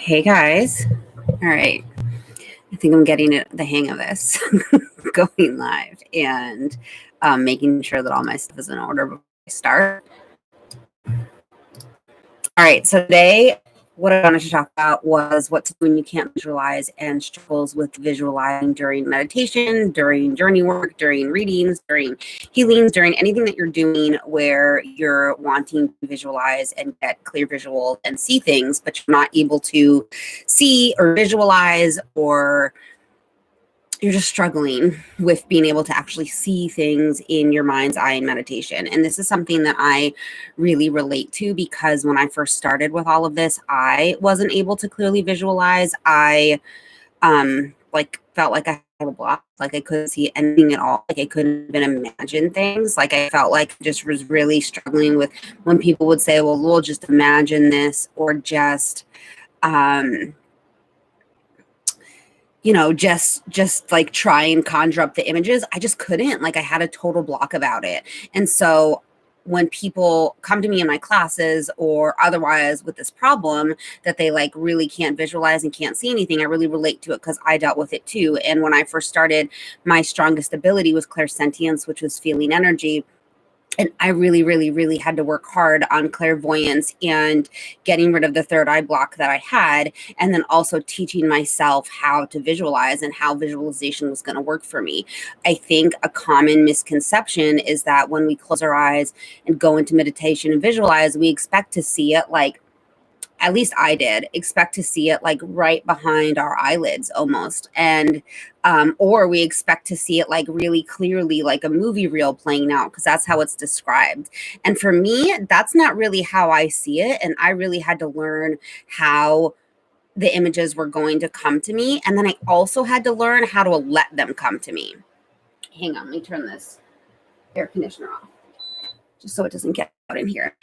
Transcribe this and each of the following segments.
Hey guys. All right. I think I'm getting the hang of this going live and making sure that all my stuff is in order before I start. All right. So today, what I wanted to talk about was what to do when you can't visualize and struggles with visualizing during meditation, during journey work, during readings, during healings, during anything that you're doing where you're wanting to visualize and get clear visual and see things, but you're not able to see or visualize, or you're just struggling with being able to actually see things in your mind's eye in meditation. And this is something that I really relate to, because when I first started with all of this, I wasn't able to clearly visualize. I felt like I had a block, like I couldn't see anything at all, like I couldn't even imagine things. Like I felt like I just was really struggling with when people would say, well, we'll just imagine this, or just just like try and conjure up the images. I just couldn't. Like I had a total block about it. And so when people come to me in my classes or otherwise with this problem that they like really can't visualize and can't see anything, I really relate to it because I dealt with it too. And when I first started, my strongest ability was clairsentience, which was feeling energy. And I really, really, really had to work hard on clairvoyance and getting rid of the third eye block that I had. And then also teaching myself how to visualize and how visualization was going to work for me. I think a common misconception is that when we close our eyes and go into meditation and visualize, we expect to see it like, at least I did, expect to see it like right behind our eyelids almost. And or we expect to see it like really clearly, like a movie reel playing out, because that's how it's described. And for me, that's not really how I see it. And I really had to learn how the images were going to come to me. And then I also had to learn how to let them come to me. Hang on, let me turn this air conditioner off just so it doesn't get out in here.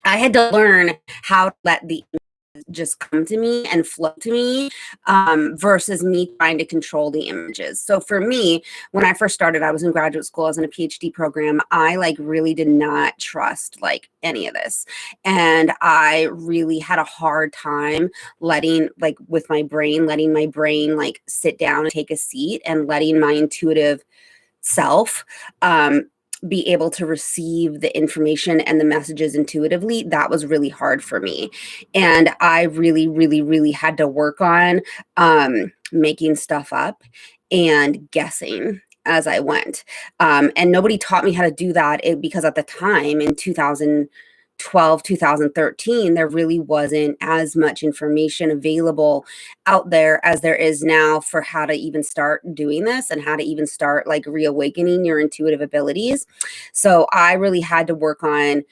I had to learn how to let the images just come to me and flow to me versus me trying to control the images. So for me, when I first started, I was in graduate school, I was in a PhD program. I like really did not trust like any of this. And I really had a hard time letting like with my brain, letting my brain like sit down and take a seat and letting my intuitive self be able to receive the information and the messages intuitively. That was really hard for me. And I really, really, really had to work on making stuff up and guessing as I went. And nobody taught me how to do that because at the time in 2013, there really wasn't as much information available out there as there is now for how to even start doing this and how to even start like reawakening your intuitive abilities. So I really had to work on,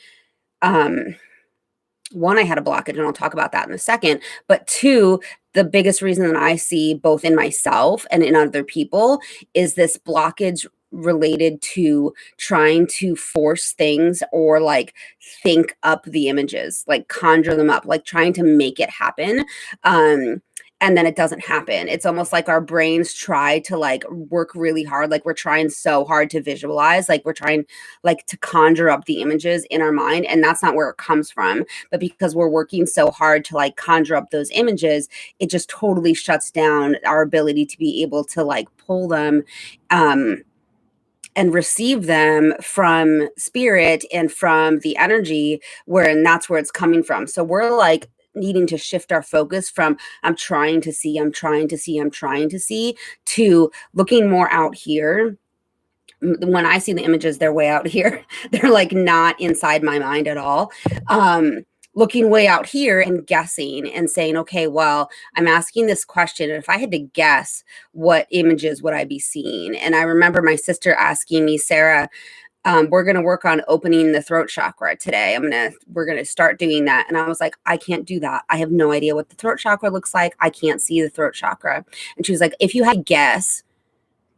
one, I had a blockage, and I'll talk about that in a second. But two, the biggest reason that I see both in myself and in other people is this blockage related to trying to force things or like think up the images, like conjure them up, like trying to make it happen. And then it doesn't happen. It's almost like our brains try to like work really hard. Like we're trying so hard to visualize, like we're trying like to conjure up the images in our mind. And that's not where it comes from. But because we're working so hard to like conjure up those images, it just totally shuts down our ability to be able to like pull them and receive them from spirit and from the energy and that's where it's coming from. So we're like needing to shift our focus from I'm trying to see to looking more out here. When I see the images, they're way out here. They're like not inside my mind at all. Looking way out here and guessing and saying, okay, well, I'm asking this question. And if I had to guess, what images would I be seeing? And I remember my sister asking me, Sarah, we're going to work on opening the throat chakra today. We're going to start doing that. And I was like, I can't do that. I have no idea what the throat chakra looks like. I can't see the throat chakra. And she was like, if you had to guess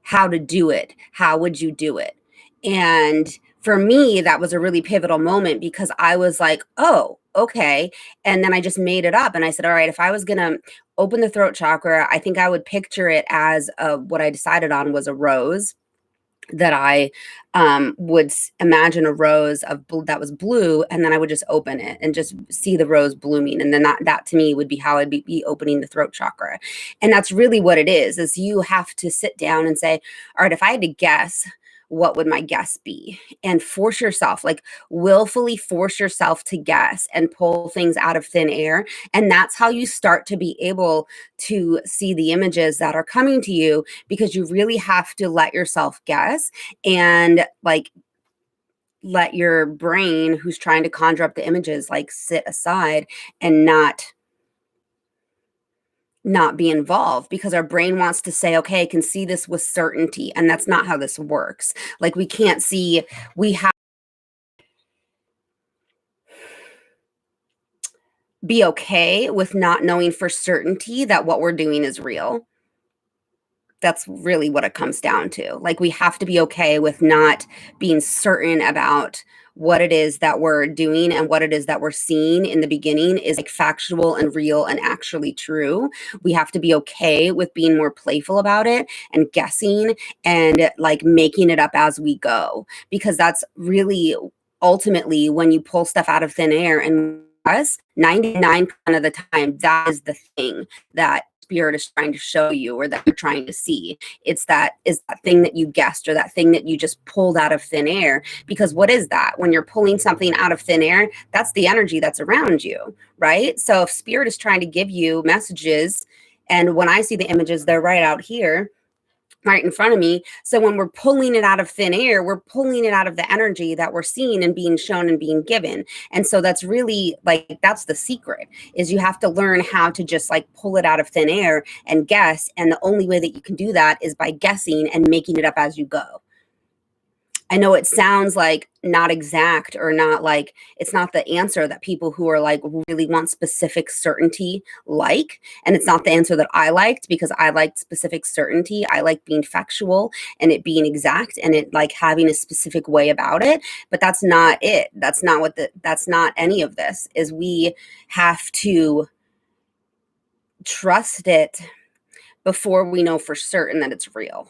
how to do it, how would you do it? And for me, that was a really pivotal moment because I was like, oh, okay. And then I just made it up. And I said, all right, if I was going to open the throat chakra, I think I would picture it as what I decided on was a rose. that I would imagine a rose that was blue, and then I would just open it and just see the rose blooming, and then that to me would be how I'd be opening the throat chakra. And that's really what it is you have to sit down and say, all right, if I had to guess, what would my guess be? And force yourself, like willfully force yourself to guess and pull things out of thin air. And that's how you start to be able to see the images that are coming to you, because you really have to let yourself guess and like let your brain, who's trying to conjure up the images, like sit aside and not be involved, because our brain wants to say, okay, I can see this with certainty. And that's not how this works. Like we can't see, we have to be okay with not knowing for certainty that what we're doing is real. That's really what it comes down to. Like we have to be okay with not being certain about what it is that we're doing and what it is that we're seeing in the beginning is like factual and real and actually true. We have to be okay with being more playful about it and guessing and like making it up as we go, because that's really ultimately when you pull stuff out of thin air. And us 99% of the time, that is the thing that spirit is trying to show you or that you're trying to see. It's that thing that you guessed or that thing that you just pulled out of thin air. Because what is that? When you're pulling something out of thin air, that's the energy that's around you, right? So if spirit is trying to give you messages, and when I see the images, they're right out here, right in front of me. So when we're pulling it out of thin air, we're pulling it out of the energy that we're seeing and being shown and being given. And so that's really like, that's the secret, is you have to learn how to just like pull it out of thin air and guess. And the only way that you can do that is by guessing and making it up as you go. I know it sounds like not exact or not like it's not the answer that people who are like really want specific certainty like. And it's not the answer that I liked, because I liked specific certainty. I like being factual and it being exact and it like having a specific way about it. But that's not it. That's not any of this. Is we have to trust it before we know for certain that it's real.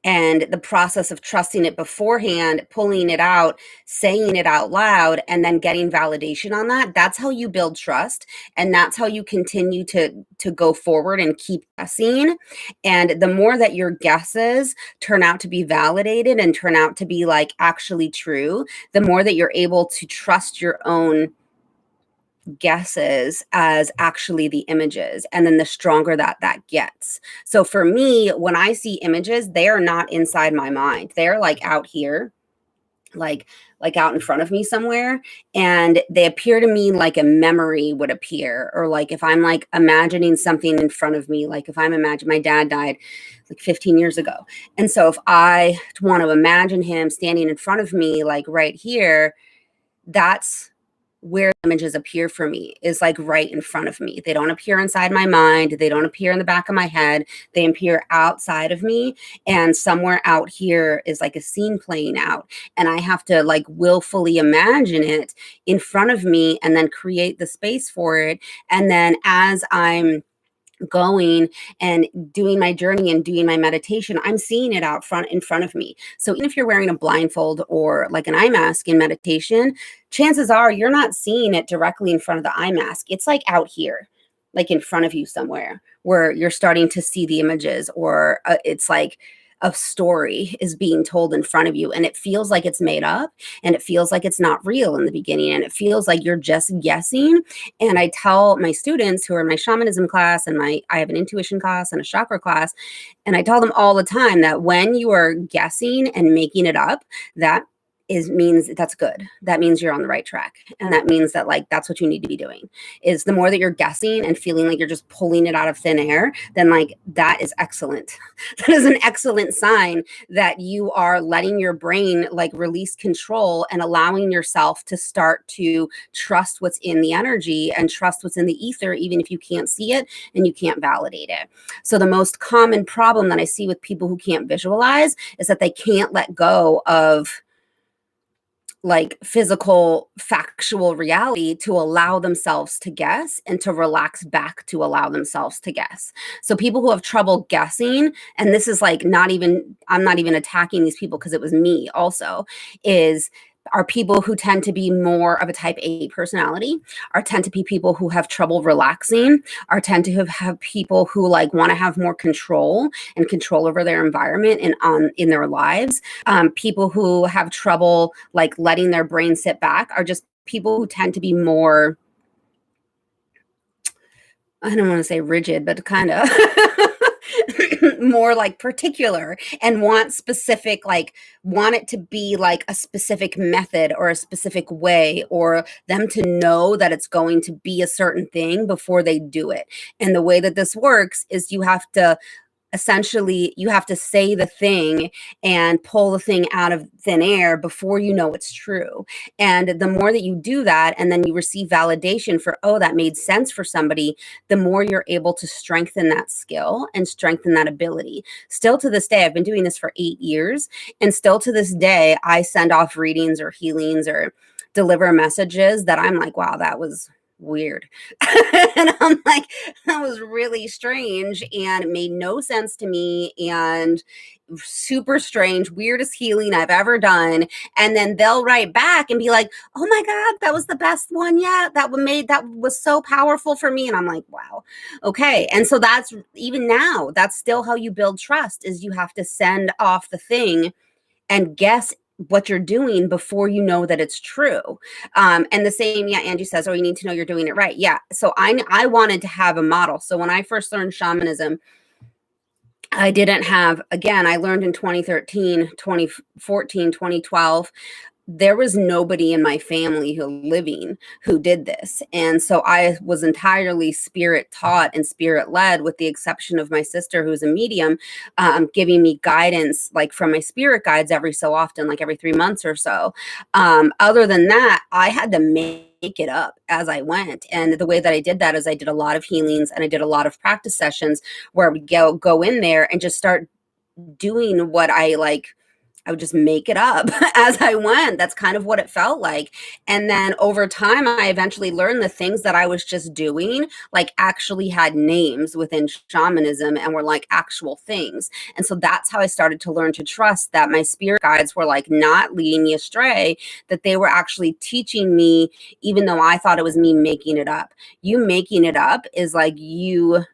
And the process of trusting it beforehand, pulling it out, saying it out loud, and then getting validation on that, that's how you build trust. And that's how you continue to go forward and keep guessing. And the more that your guesses turn out to be validated and turn out to be like actually true, the more that you're able to trust your own guesses as actually the images, and then the stronger that gets. So for me, when I see images, they are not inside my mind. They're like out here, like out in front of me somewhere, and they appear to me like a memory would appear, or like if I'm like imagining something in front of me, like if I'm imagining my dad died like 15 years ago, and so if I want to imagine him standing in front of me like right here, that's where images appear for me, is like right in front of me. They don't appear inside my mind. They don't appear in the back of my head. They appear outside of me. And somewhere out here is like a scene playing out. And I have to like willfully imagine it in front of me and then create the space for it. And then as I'm going and doing my journey and doing my meditation, I'm seeing it out front in front of me. So even if you're wearing a blindfold or like an eye mask in meditation, chances are you're not seeing it directly in front of the eye mask. It's like out here, like in front of you somewhere, where you're starting to see the images, or it's like a story is being told in front of you, and it feels like it's made up, and it feels like it's not real in the beginning, and it feels like you're just guessing. And I tell my students who are in my shamanism class, and I have an intuition class and a chakra class, and I tell them all the time that when you are guessing and making it up, that means that's good. That means you're on the right track. And that means that like that's what you need to be doing. Is the more that you're guessing and feeling like you're just pulling it out of thin air, then like that is excellent. That is an excellent sign that you are letting your brain like release control and allowing yourself to start to trust what's in the energy and trust what's in the ether, even if you can't see it and you can't validate it. So the most common problem that I see with people who can't visualize is that they can't let go of like physical, factual reality to allow themselves to guess and to relax back to allow themselves to guess. So people who have trouble guessing, and this is like not even, I'm not even attacking these people because it was me also, are people who tend to be more of a type A personality, are tend to be people who have trouble relaxing, are tend to have people who like want to have more control and control over their environment and on in their lives. People who have trouble like letting their brain sit back are just people who tend to be more, I don't want to say rigid, but kind of more like particular and want specific, like want it to be like a specific method or a specific way, or them to know that it's going to be a certain thing before they do it. And the way that this works is you have to essentially you have to say the thing and pull the thing out of thin air before you know it's true. And the more that you do that and then you receive validation for, oh, that made sense for somebody, the more you're able to strengthen that skill and strengthen that ability. Still to this day, I've been doing this for 8 years, and still to this day I send off readings or healings or deliver messages that I'm like, wow, that was weird. And I'm like, that was really strange and it made no sense to me and super strange, weirdest healing I've ever done. And then they'll write back and be like, oh my God, that was the best one yet. That was so powerful for me. And I'm like, wow, okay. And so that's, even now, that's still how you build trust, is you have to send off the thing and guess what you're doing before you know that it's true. And the same, yeah, Angie says, oh, you need to know you're doing it right. Yeah. So I wanted to have a model. So when I first learned shamanism, I didn't have, again, I learned in 2013, 2014, 2012. There was nobody in my family who did this. And so I was entirely spirit taught and spirit led, with the exception of my sister, who's a medium, giving me guidance, like from my spirit guides every so often, like every 3 months or so. Other than that, I had to make it up as I went. And the way that I did that is I did a lot of healings and I did a lot of practice sessions where I would go in there and just start doing what I like. I would just make it up as I went. That's kind of what it felt like. And then over time, I eventually learned the things that I was just doing, like actually had names within shamanism and were like actual things. And so that's how I started to learn to trust that my spirit guides were like not leading me astray, that they were actually teaching me, even though I thought it was me making it up. You making it up is like you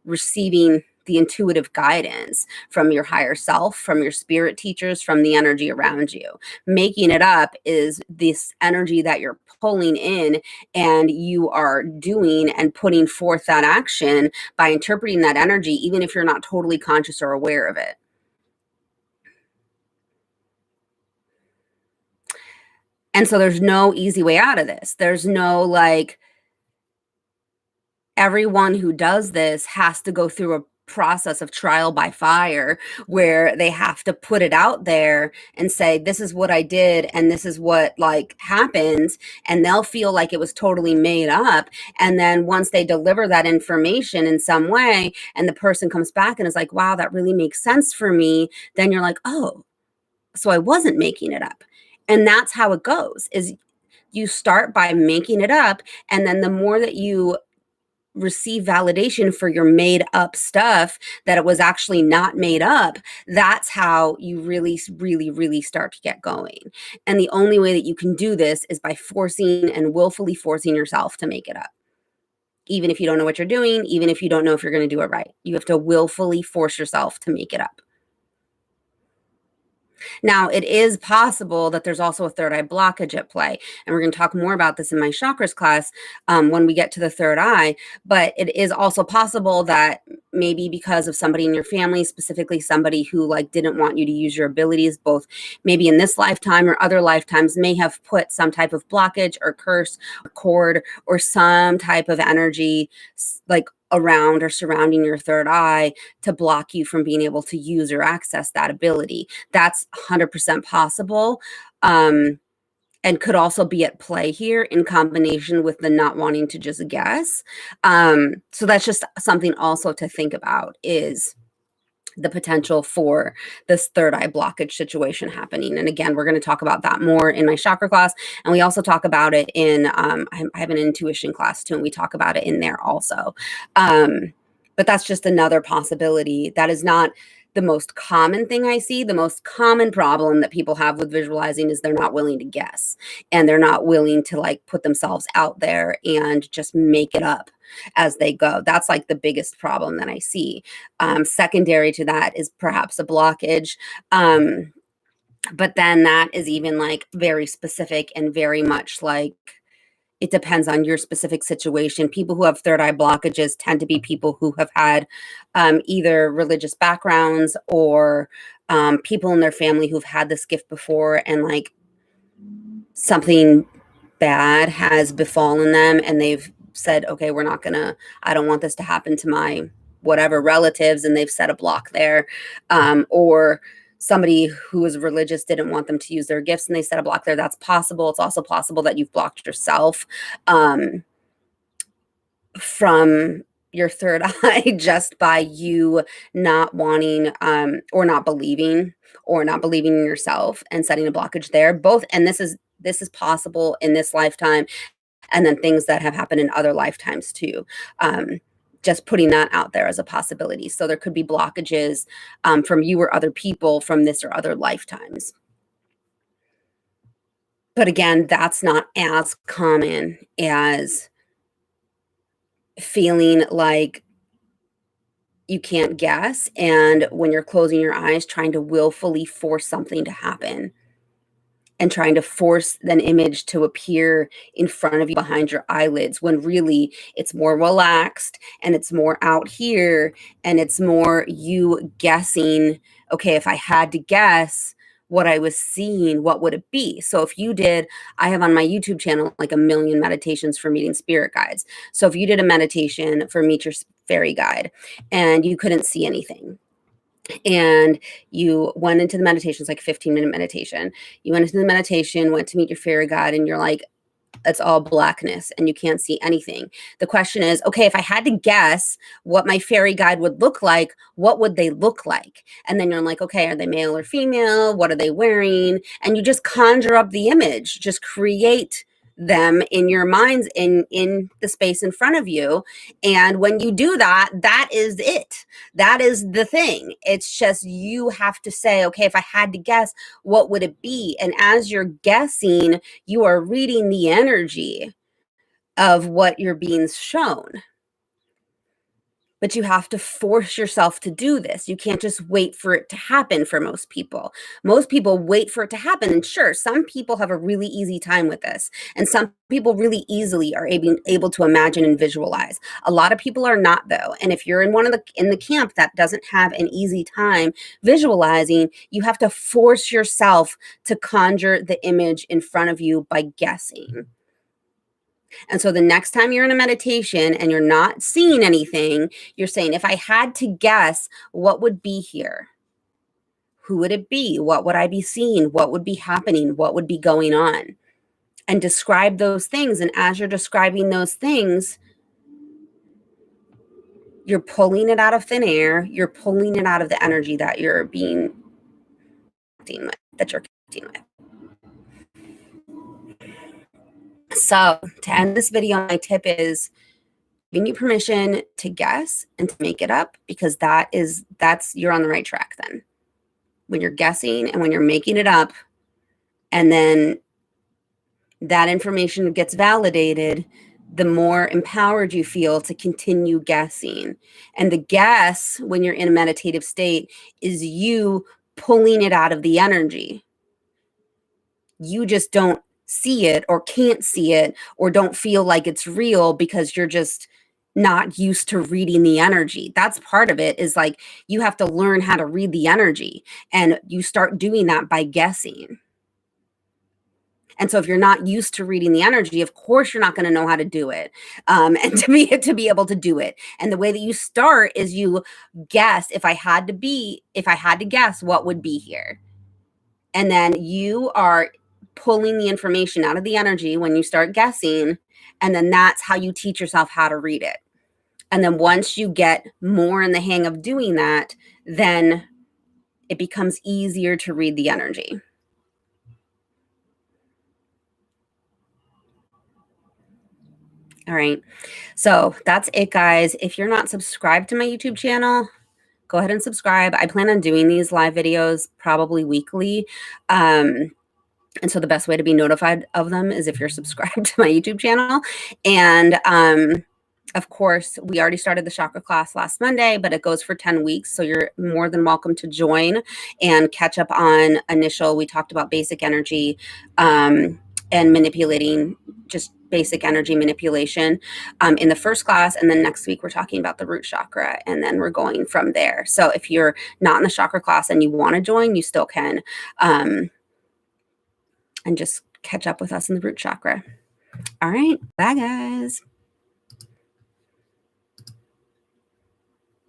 receiving the intuitive guidance from your higher self, from your spirit teachers, from the energy around you. Making it up is this energy that you're pulling in, and you are doing and putting forth that action by interpreting that energy, even if you're not totally conscious or aware of it. And so there's no easy way out of this. There's no like, everyone who does this has to go through a process of trial by fire, where they have to put it out there and say, this is what I did and this is what like happened, and they'll feel like it was totally made up. And then once they deliver that information in some way and the person comes back and is like, wow, that really makes sense for me, then you're like, oh, so I wasn't making it up. And that's how it goes, is you start by making it up, and then the more that you receive validation for your made up stuff, that it was actually not made up, that's how you really start to get going. And the only way that you can do this is by forcing and willfully forcing yourself to make it up. Even if you don't know what you're doing, even if you don't know if you're going to do it right, you have to willfully force yourself to make it up. Now, it is possible that there's also a third eye blockage at play. And we're going to talk more about this in my chakras class when we get to the third eye. But it is also possible that maybe because of somebody in your family, specifically somebody who like didn't want you to use your abilities, both maybe in this lifetime or other lifetimes, may have put some type of blockage or curse or cord or some type of energy like around or surrounding your third eye to block you from being able to use or access that ability. That's 100% possible, and could also be at play here in combination with the not wanting to just guess. So that's just something also to think about, is the potential for this third eye blockage situation happening. And again, we're going to talk about that more in my chakra class. And we also talk about it in, I have an intuition class too, and we talk about it in there also. But that's just another possibility. That is not the most common thing I see. The most common problem that people have with visualizing is they're not willing to guess, and they're not willing to like put themselves out there and just make it up as they go. That's like the biggest problem that I see. Secondary to that is perhaps a blockage. But then that is even like very specific and very much like it depends on your specific situation. People who have third eye blockages tend to be people who have had either religious backgrounds or people in their family who've had this gift before, and like something bad has befallen them and they've said, okay, I don't want this to happen to my whatever relatives, and they've set a block there. Or somebody who is religious didn't want them to use their gifts and they set a block there. That's possible. It's also possible that you've blocked yourself from your third eye just by you not wanting or not believing in yourself and setting a blockage there. Both, and this is possible in this lifetime, and then things that have happened in other lifetimes too. Just putting that out there as a possibility. So there could be blockages from you or other people from this or other lifetimes. But again, that's not as common as feeling like you can't guess, and when you're closing your eyes, trying to willfully force something to happen and trying to force an image to appear in front of you behind your eyelids, when really it's more relaxed and it's more out here, and it's more you guessing, okay, if I had to guess what I was seeing, what would it be? So if you did, I have on my YouTube channel like 1 million meditations for meeting spirit guides. So if you did a meditation for meet your fairy guide and you couldn't see anything, and you went into the meditation, it's like a 15-minute meditation. You went into the meditation, went to meet your fairy guide, and you're like, it's all blackness and you can't see anything. The question is, okay, if I had to guess what my fairy guide would look like, what would they look like? And then you're like, okay, are they male or female? What are they wearing? And you just conjure up the image, just create them in your minds in the space in front of you. And when you do that, that is it. That is the thing. It's just you have to say, okay, if I had to guess, what would it be? And as you're guessing, you are reading the energy of what you're being shown. But you have to force yourself to do this. You can't just wait for it to happen for most people. Most people wait for it to happen. And sure, some people have a really easy time with this. And some people really easily are able to imagine and visualize. A lot of people are not, though. And if you're in in the camp that doesn't have an easy time visualizing, you have to force yourself to conjure the image in front of you by guessing. And so the next time you're in a meditation and you're not seeing anything, you're saying, if I had to guess, what would be here? Who would it be? What would I be seeing? What would be happening? What would be going on? And describe those things. And as you're describing those things, you're pulling it out of thin air. You're pulling it out of the energy that you're connecting with. So to end this video, my tip is giving you permission to guess and to make it up, because you're on the right track then. When you're guessing and when you're making it up, and then that information gets validated, the more empowered you feel to continue guessing. And the guess, when you're in a meditative state, is you pulling it out of the energy. You just don't see it or can't see it or don't feel like it's real because you're just not used to reading the energy. That's part of it, is like you have to learn how to read the energy, and you start doing that by guessing. And so if you're not used to reading the energy, of course you're not going to know how to do it, and to be able to do it. And the way that you start is you guess, if I had to guess, what would be here? And then you are pulling the information out of the energy when you start guessing, and then that's how you teach yourself how to read it. And then once you get more in the hang of doing that, then it becomes easier to read the energy. All right. So that's it, guys. If you're not subscribed to my YouTube channel, go ahead and subscribe. I plan on doing these live videos probably weekly. And so the best way to be notified of them is if you're subscribed to my YouTube channel. And of course, we already started the chakra class last Monday, but it goes for 10 weeks. So you're more than welcome to join and catch up on initial. We talked about basic energy and manipulating, just basic energy manipulation in the first class. And then next week, we're talking about the root chakra. And then we're going from there. So if you're not in the chakra class and you want to join, you still can. And just catch up with us in the root chakra. All right. Bye, guys.